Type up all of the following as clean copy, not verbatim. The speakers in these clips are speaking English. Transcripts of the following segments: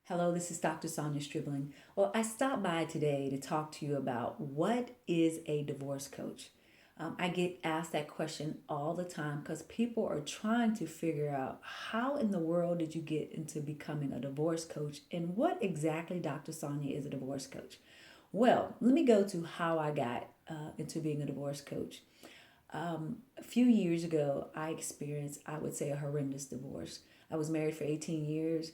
Hello, this is Dr. Sonia Stribling. Well, I stopped by today to talk to you about what is a divorce coach. I get asked that question all the time because people are trying to figure out how in the world did you get into becoming a divorce coach and what exactly, Dr. Sonia, is a divorce coach. Well, let me go to how I got into being a divorce coach. A few years ago, I experienced, I would say, a horrendous divorce. I was married for 18 years.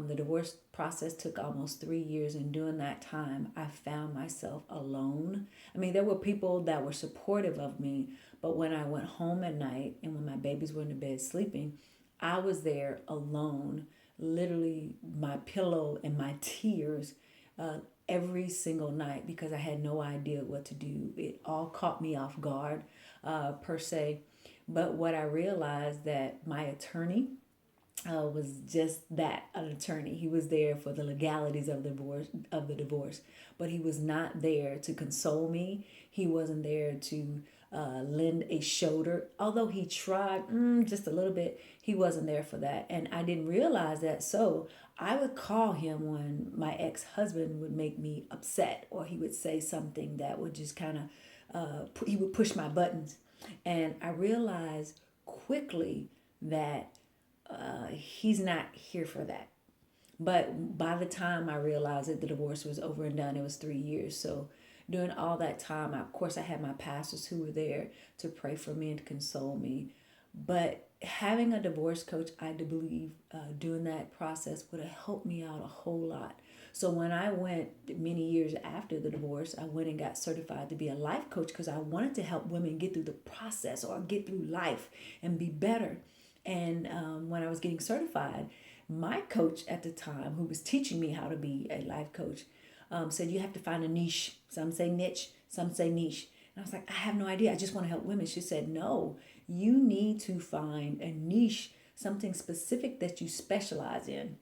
The divorce process took almost 3 years, and during that time, I found myself alone. I mean, there were people that were supportive of me, but when I went home at night and when my babies were in the bed sleeping, I was there alone, literally my pillow and my tears uh, every single night because I had no idea what to do. It all caught me off guard, per se. But what I realized that my attorney was just that, an attorney. He was there for the legalities of the divorce, but he was not there to console me. He wasn't there to lend a shoulder. Although he tried just a little bit, he wasn't there for that. And I didn't realize that. So I would call him when my ex-husband would make me upset, or he would say something that would just kind of, he would push my buttons. And I realized quickly that he's not here for that. But by the time I realized that the divorce was over and done, it was 3 years. So during all that time, of course, I had my pastors who were there to pray for me and to console me. But having a divorce coach, I do believe, during that process would have helped me out a whole lot. So when I went many years after the divorce, I went and got certified to be a life coach because I wanted to help women get through the process or get through life and be better. And when I was getting certified, my coach at the time, who was teaching me how to be a life coach, said you have to find a niche. Some say niche, some say niche. And I was like, I have no idea. I just want to help women. She said, no, you need to find a niche, something specific that you specialize in.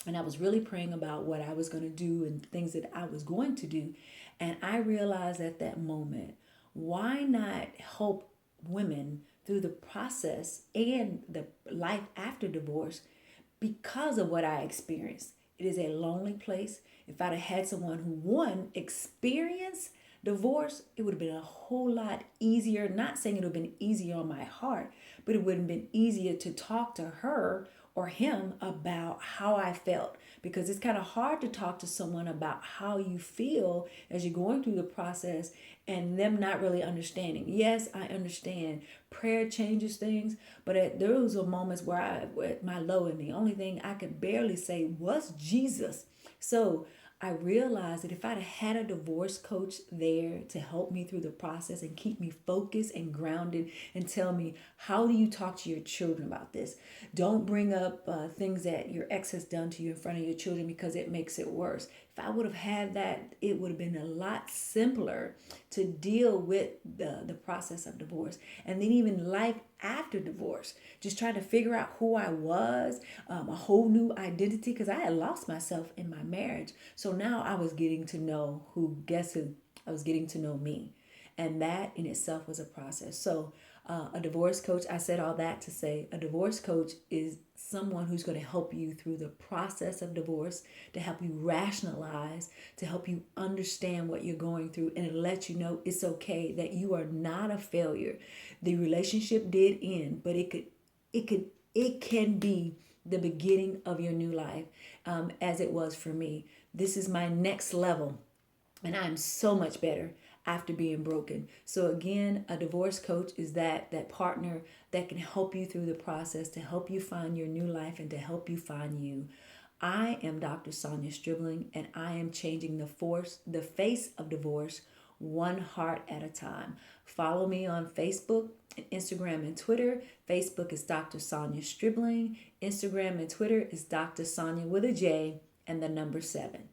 And I was really praying about what I was going to do and things that I was going to do. And I realized at that moment, why not help women through the process and the life after divorce because of what I experienced? It is a lonely place. If I'd have had someone who, one, experienced divorce, it would have been a whole lot easier. Not saying it would have been easier on my heart, but it would have been easier to talk to her or him about how I felt, because it's kind of hard to talk to someone about how you feel as you're going through the process and them not really understanding. Yes, I understand prayer changes things, but those are moments where I were at my low and the only thing I could barely say was Jesus. So I realized that if I'd had a divorce coach there to help me through the process and keep me focused and grounded and tell me, how do you talk to your children about this? Don't bring up things that your ex has done to you in front of your children because it makes it worse. If I would have had that, it would have been a lot simpler to deal with the process of divorce. And then even life after divorce, just trying to figure out who I was, a whole new identity, because I had lost myself in my marriage. So now I was getting to know who, guess who? I was getting to know me. And that in itself was a process. So a divorce coach, I said all that to say a divorce coach is someone who's going to help you through the process of divorce, to help you rationalize, to help you understand what you're going through, and to let you know it's okay, that you are not a failure. The relationship did end, but it can be the beginning of your new life, as it was for me. This is my next level, and I'm so much better after being broken. So again, a divorce coach is that partner that can help you through the process, to help you find your new life and to help you find you. I am Dr. Sonia Stribling, and I am changing the face of divorce one heart at a time. Follow me on Facebook, Instagram, and Twitter. Facebook is Dr. Sonia Stribling. Instagram and Twitter is Dr. Sonia with a J and the number 7.